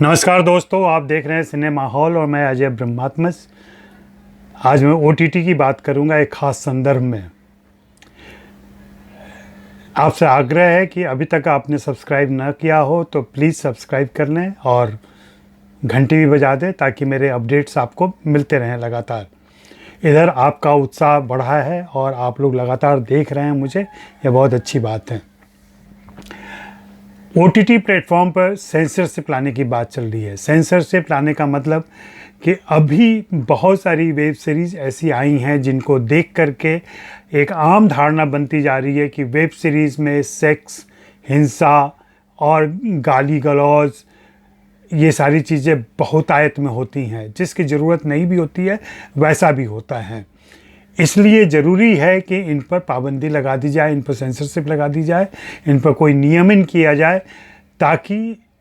नमस्कार दोस्तों, आप देख रहे हैं सिनेमा हॉल और मैं अजय ब्रह्मात्मस। आज मैं ओटीटी की बात करूंगा एक ख़ास संदर्भ में। आपसे आग्रह है कि अभी तक आपने सब्सक्राइब ना किया हो तो प्लीज़ सब्सक्राइब कर लें और घंटी भी बजा दें ताकि मेरे अपडेट्स आपको मिलते रहें लगातार। इधर आपका उत्साह बढ़ा है और आप लोग लगातार देख रहे हैं मुझे, यह बहुत अच्छी बात है। ओटीटी प्लेटफॉर्म पर सेंसरशिप लाने की बात चल रही है। सेंसरशिप लाने का मतलब कि अभी बहुत सारी वेब सीरीज़ ऐसी आई हैं जिनको देख करके एक आम धारणा बनती जा रही है कि वेब सीरीज़ में सेक्स, हिंसा और गाली गलौज ये सारी चीज़ें बहुतायत में होती हैं, जिसकी ज़रूरत नहीं भी होती है वैसा भी होता है। इसलिए ज़रूरी है कि इन पर पाबंदी लगा दी जाए, इन पर सेंसरशिप लगा दी जाए, इन पर कोई नियमन किया जाए ताकि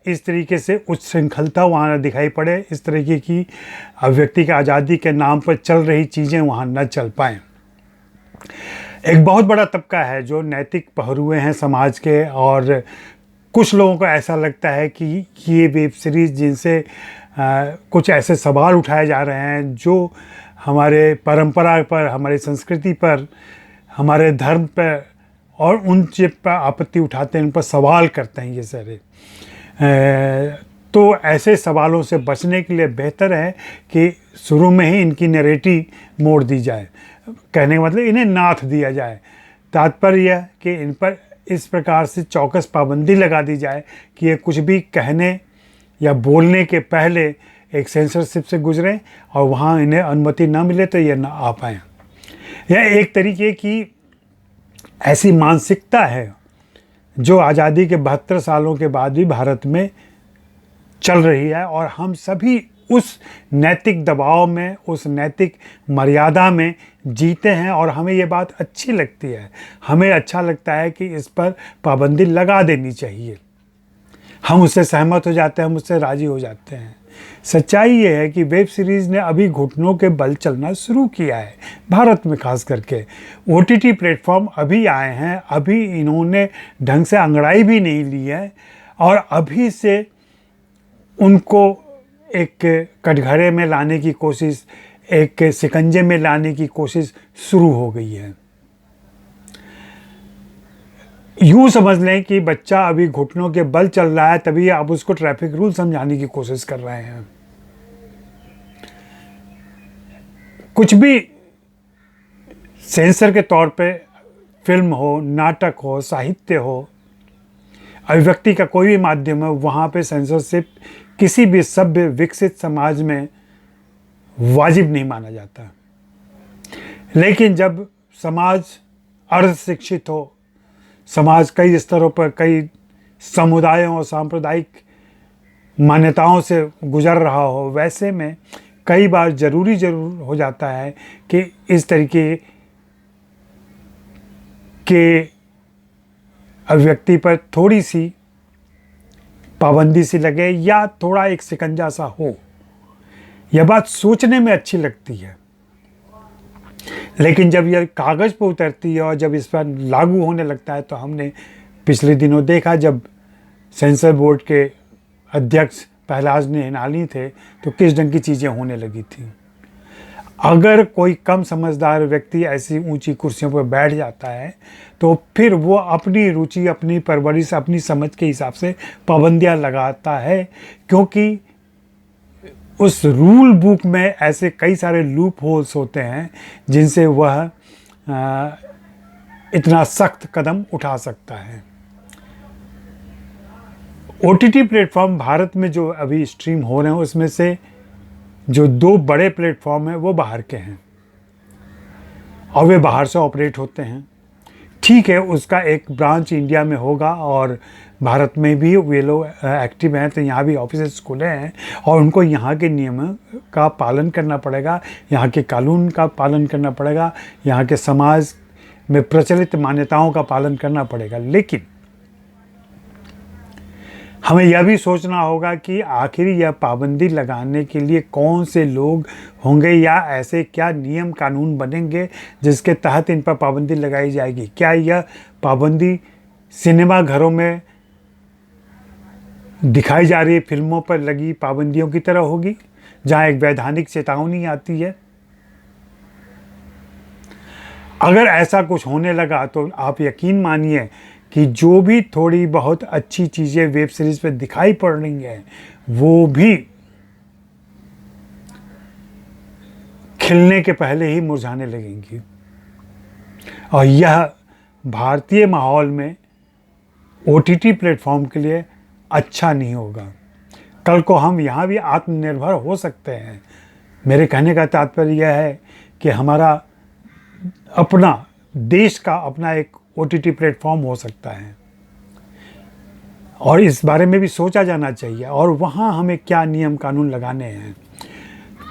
इस तरीके से उच्छृंखलता वहाँ न दिखाई पड़े, इस तरीके की अभिव्यक्ति की आज़ादी के नाम पर चल रही चीज़ें वहाँ न चल पाएँ। एक बहुत बड़ा तबका है जो नैतिक पहरुए हैं समाज के, और कुछ लोगों को ऐसा लगता है कि ये वेब सीरीज़ जिनसे कुछ ऐसे सवाल उठाए जा रहे हैं जो हमारे परंपरा पर, हमारी संस्कृति पर, हमारे धर्म पर और उन चीज़ पर आपत्ति उठाते हैं, उन पर सवाल करते हैं ये सारे। तो ऐसे सवालों से बचने के लिए बेहतर है कि शुरू में ही इनकी नैरेटिव मोड़ दी जाए। कहने का मतलब इन्हें नाथ दिया जाए। तात्पर्य यह कि इन पर इस प्रकार से चौकस पाबंदी लगा दी जाए कि ये कुछ भी कहने या बोलने के पहले एक सेंसरशिप से गुजरें और वहाँ इन्हें अनुमति ना मिले तो ये ना आ पाएँ। यह एक तरीके की ऐसी मानसिकता है जो आज़ादी के 72 सालों के बाद भी भारत में चल रही है, और हम सभी उस नैतिक दबाव में, उस नैतिक मर्यादा में जीते हैं और हमें ये बात अच्छी लगती है। हमें अच्छा लगता है कि इस पर पाबंदी लगा देनी चाहिए। हम उससे सहमत हो जाते हैं, हम उससे राज़ी हो जाते हैं। सच्चाई ये है कि वेब सीरीज़ ने अभी घुटनों के बल चलना शुरू किया है, भारत में खास करके। ओटीटी प्लेटफॉर्म अभी आए हैं, अभी इन्होंने ढंग से अंगड़ाई भी नहीं ली है और अभी से उनको एक कटघरे में लाने की कोशिश, एक शिकंजे में लाने की कोशिश शुरू हो गई है। यूँ समझ लें कि बच्चा अभी घुटनों के बल चल रहा है, तभी आप उसको ट्रैफिक रूल समझाने की कोशिश कर रहे हैं। कुछ भी सेंसर के तौर पे फिल्म हो, नाटक हो, साहित्य हो, अभिव्यक्ति का कोई भी माध्यम है, वहाँ पे सेंसरशिप किसी भी सभ्य विकसित समाज में वाजिब नहीं माना जाता। लेकिन जब समाज अर्ध शिक्षित हो, समाज कई स्तरों पर, कई समुदायों और सांप्रदायिक मान्यताओं से गुजर रहा हो, वैसे में कई बार ज़रूर हो जाता है कि इस तरीके के अभिव्यक्ति पर थोड़ी सी पाबंदी सी लगे या थोड़ा एक शिकंजा सा हो। यह बात सोचने में अच्छी लगती है, लेकिन जब यह कागज़ पर उतरती है और जब इस पर लागू होने लगता है तो हमने पिछले दिनों देखा, जब सेंसर बोर्ड के अध्यक्ष पहलाज निहलानी थे तो किस ढंग की चीज़ें होने लगी थी। अगर कोई कम समझदार व्यक्ति ऐसी ऊंची कुर्सियों पर बैठ जाता है तो फिर वो अपनी रुचि, अपनी परवरिश, अपनी समझ के हिसाब से पाबंदियां लगाता है, क्योंकि उस रूल बुक में ऐसे कई सारे लूप होल्स होते हैं जिनसे वह इतना सख्त कदम उठा सकता है। ओटीटी प्लेटफॉर्म भारत में जो अभी स्ट्रीम हो रहे हैं उसमें से जो 2 बड़े प्लेटफॉर्म हैं वो बाहर के हैं और वे बाहर से ऑपरेट होते हैं। ठीक है, उसका एक ब्रांच इंडिया में होगा और भारत में भी वे लोग एक्टिव हैं, तो यहाँ भी ऑफिस खुले हैं और उनको यहाँ के नियम का पालन करना पड़ेगा, यहाँ के कानून का पालन करना पड़ेगा, यहाँ के समाज में प्रचलित मान्यताओं का पालन करना पड़ेगा। लेकिन हमें यह भी सोचना होगा कि आखिर यह पाबंदी लगाने के लिए कौन से लोग होंगे या ऐसे क्या नियम कानून बनेंगे जिसके तहत इन पर पाबंदी लगाई जाएगी। क्या यह पाबंदी सिनेमा घरों में दिखाई जा रही फिल्मों पर लगी पाबंदियों की तरह होगी, जहां एक वैधानिक चेतावनी आती है। अगर ऐसा कुछ होने लगा तो आप यकीन मानिए कि जो भी थोड़ी बहुत अच्छी चीज़ें वेब सीरीज़ पे दिखाई पड़ रही हैं वो भी खिलने के पहले ही मुरझाने लगेंगी। और यह भारतीय माहौल में OTT प्लेटफॉर्म के लिए अच्छा नहीं होगा। कल को हम यहाँ भी आत्मनिर्भर हो सकते हैं। मेरे कहने का तात्पर्य यह है कि हमारा अपना देश का अपना एक OTT प्लेटफॉर्म हो सकता है, और इस बारे में भी सोचा जाना चाहिए। और वहाँ हमें क्या नियम कानून लगाने हैं।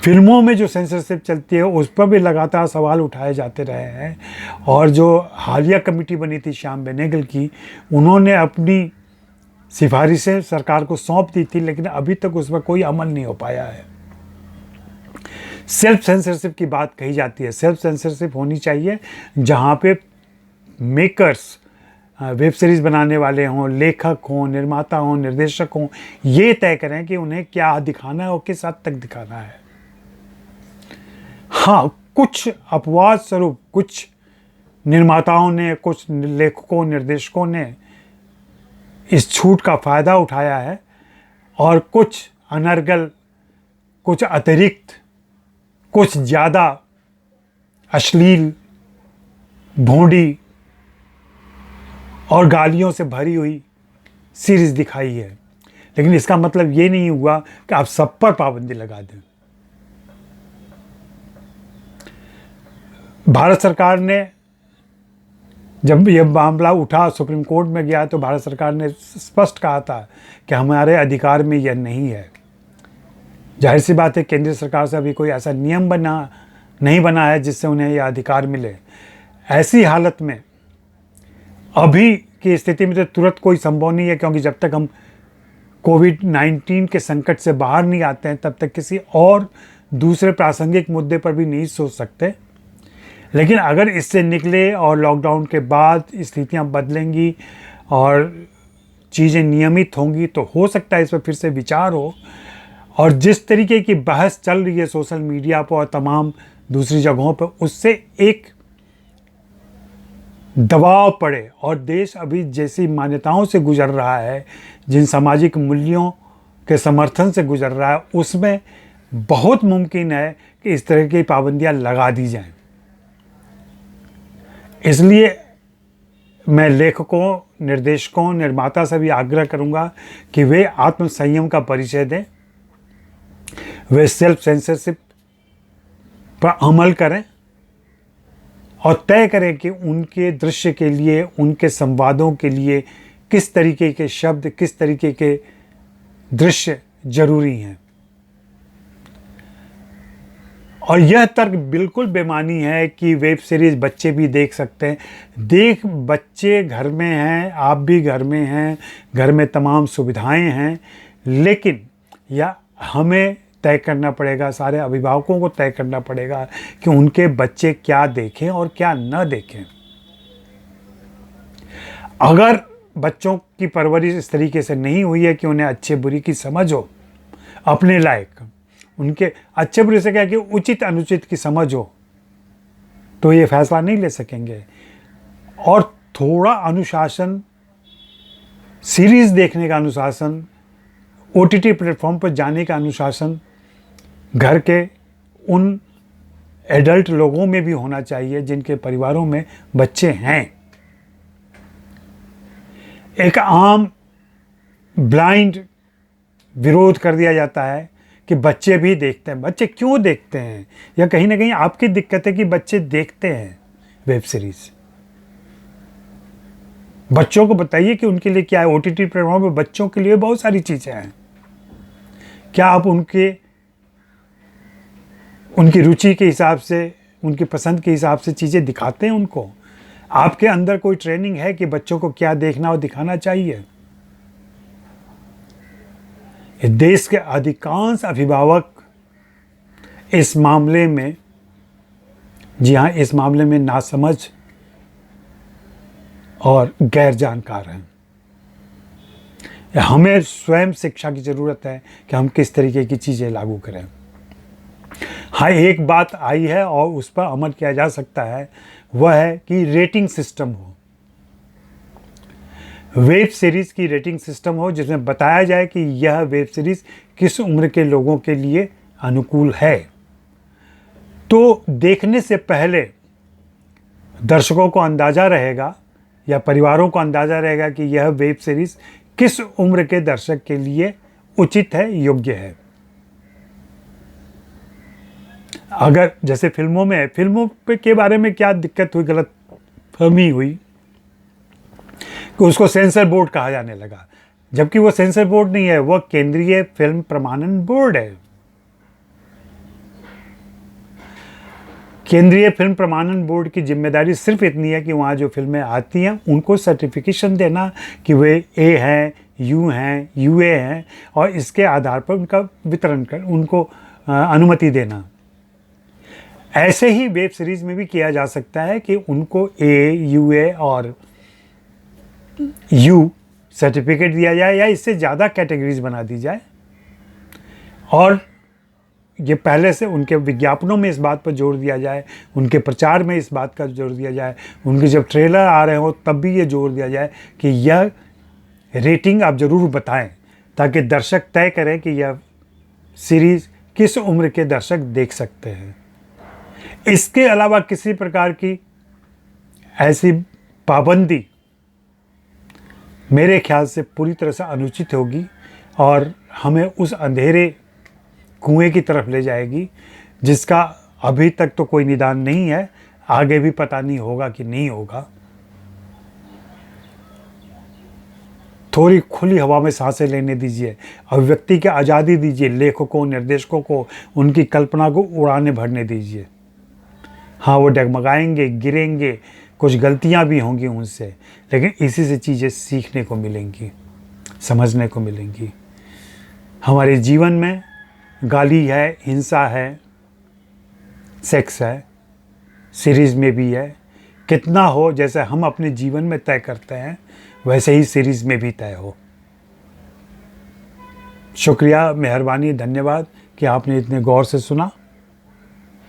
फिल्मों में जो सेंसरशिप चलती है उस पर भी लगातार सवाल उठाए जाते रहे हैं, और जो हालिया कमेटी बनी थी श्याम बेनेगल की, उन्होंने अपनी सिफारिशें सरकार को सौंप दी थी, लेकिन अभी तक उस पर कोई अमल नहीं हो पाया है। सेल्फ सेंसरशिप की बात कही जाती है। सेल्फ सेंसरशिप होनी चाहिए जहाँ पे मेकर्स, वेब सीरीज़ बनाने वाले हों, लेखक हों, निर्माता हों, निर्देशक हों, ये तय करें कि उन्हें क्या दिखाना है और किस हद तक दिखाना है। हाँ, कुछ अपवाद स्वरूप कुछ निर्माताओं ने, कुछ लेखकों, निर्देशकों ने इस छूट का फ़ायदा उठाया है, और कुछ अनर्गल, कुछ अतिरिक्त, कुछ ज़्यादा अश्लील, भोंडी और गालियों से भरी हुई सीरीज़ दिखाई है। लेकिन इसका मतलब ये नहीं हुआ कि आप सब पर पाबंदी लगा दें। भारत सरकार ने, जब यह मामला उठा, सुप्रीम कोर्ट में गया, तो भारत सरकार ने स्पष्ट कहा था कि हमारे अधिकार में यह नहीं है। जाहिर सी बात है, केंद्र सरकार से अभी कोई ऐसा नियम नहीं बना है जिससे उन्हें यह अधिकार मिले। ऐसी हालत में अभी की स्थिति में तो तुरंत कोई संभव नहीं है, क्योंकि जब तक हम कोविड-19 के संकट से बाहर नहीं आते हैं तब तक किसी और दूसरे प्रासंगिक मुद्दे पर भी नहीं सोच सकते। लेकिन अगर इससे निकले और लॉकडाउन के बाद स्थितियां बदलेंगी और चीज़ें नियमित होंगी तो हो सकता है इस पर फिर से विचार हो। और जिस तरीके की बहस चल रही है सोशल मीडिया पर और तमाम दूसरी जगहों पर, उससे एक दबाव पड़े, और देश अभी जैसी मान्यताओं से गुजर रहा है, जिन सामाजिक मूल्यों के समर्थन से गुजर रहा है, उसमें बहुत मुमकिन है कि इस तरह की पाबंदियां लगा दी जाएं। इसलिए मैं लेखकों, निर्देशकों, निर्माता से भी आग्रह करूंगा कि वे आत्मसंयम का परिचय दें, वे सेल्फ सेंसरशिप पर अमल करें और तय करें कि उनके दृश्य के लिए, उनके संवादों के लिए किस तरीके के शब्द, किस तरीके के दृश्य जरूरी हैं। और यह तर्क बिल्कुल बेमानी है कि वेब सीरीज़ बच्चे भी देख सकते हैं। बच्चे घर में हैं, आप भी घर में हैं, घर में तमाम सुविधाएं हैं, लेकिन यह हमें तय करना पड़ेगा, सारे अभिभावकों को तय करना पड़ेगा कि उनके बच्चे क्या देखें और क्या न देखें। अगर बच्चों की परवरिश इस तरीके से नहीं हुई है कि उन्हें अच्छे बुरी की समझ हो, अपने लायक, उनके अच्छे बुरे से क्या कि उचित अनुचित की समझ हो, तो ये फैसला नहीं ले सकेंगे। और थोड़ा अनुशासन, सीरीज़ देखने का अनुशासन, OTT प्लेटफॉर्म पर जाने का अनुशासन घर के उन एडल्ट लोगों में भी होना चाहिए जिनके परिवारों में बच्चे हैं। एक आम ब्लाइंड विरोध कर दिया जाता है कि बच्चे भी देखते हैं। बच्चे क्यों देखते हैं? या कहीं ना कहीं आपकी दिक्कत है कि बच्चे देखते हैं वेब सीरीज। बच्चों को बताइए कि उनके लिए क्या है। OTT प्लेटफॉर्म पर बच्चों के लिए बहुत सारी चीज़ें हैं। क्या आप उनकी रुचि के हिसाब से, उनकी पसंद के हिसाब से चीज़ें दिखाते हैं उनको? आपके अंदर कोई ट्रेनिंग है कि बच्चों को क्या देखना और दिखाना चाहिए? देश के अधिकांश अभिभावक इस मामले में, जी हाँ, इस मामले में नासमझ और गैर जानकार हैं। हमें स्वयं शिक्षा की ज़रूरत है कि हम किस तरीके की चीज़ें लागू करें। हाँ, एक बात आई है और उस पर अमल किया जा सकता है, वह है कि रेटिंग सिस्टम हो, वेब सीरीज़ की रेटिंग सिस्टम हो, जिसमें बताया जाए कि यह वेब सीरीज़ किस उम्र के लोगों के लिए अनुकूल है। तो देखने से पहले दर्शकों को अंदाज़ा रहेगा या परिवारों को अंदाज़ा रहेगा कि यह वेब सीरीज़ किस उम्र के दर्शक के लिए उचित है, योग्य है। अगर जैसे फिल्मों के बारे में क्या दिक्कत हुई, गलत फहमी हुई कि उसको सेंसर बोर्ड कहा जाने लगा, जबकि वो सेंसर बोर्ड नहीं है, वह केंद्रीय फिल्म प्रमाणन बोर्ड है। केंद्रीय फिल्म प्रमाणन बोर्ड की जिम्मेदारी सिर्फ इतनी है कि वहाँ जो फिल्में आती हैं उनको सर्टिफिकेशन देना कि वे ए हैं, यू हैं, यूए हैं, और इसके आधार पर उनका वितरण कर उनको अनुमति देना। ऐसे ही वेब सीरीज़ में भी किया जा सकता है कि उनको ए, यूए और यू सर्टिफिकेट दिया जाए या इससे ज़्यादा कैटेगरीज बना दी जाए, और ये पहले से उनके विज्ञापनों में इस बात पर जोर दिया जाए, उनके प्रचार में इस बात का जोर दिया जाए, उनके जब ट्रेलर आ रहे हो तब भी ये जोर दिया जाए कि यह रेटिंग आप ज़रूर बताएं, ताकि दर्शक तय करें कि यह सीरीज़ किस उम्र के दर्शक देख सकते हैं। इसके अलावा किसी प्रकार की ऐसी पाबंदी मेरे ख्याल से पूरी तरह से अनुचित होगी और हमें उस अंधेरे कुएं की तरफ ले जाएगी जिसका अभी तक तो कोई निदान नहीं है, आगे भी पता नहीं होगा कि नहीं होगा। थोड़ी खुली हवा में सांसें लेने दीजिए, अभिव्यक्ति की आज़ादी दीजिए, लेखकों निर्देशकों को उनकी कल्पना को उड़ाने भरने दीजिए। हाँ, वो डगमगाएंगे, गिरेंगे, कुछ गलतियां भी होंगी उनसे, लेकिन इसी से चीज़ें सीखने को मिलेंगी, समझने को मिलेंगी। हमारे जीवन में गाली है, हिंसा है, सेक्स है, सीरीज़ में भी है। कितना हो, जैसे हम अपने जीवन में तय करते हैं वैसे ही सीरीज़ में भी तय हो। शुक्रिया, मेहरबानी, धन्यवाद कि आपने इतने गौर से सुना।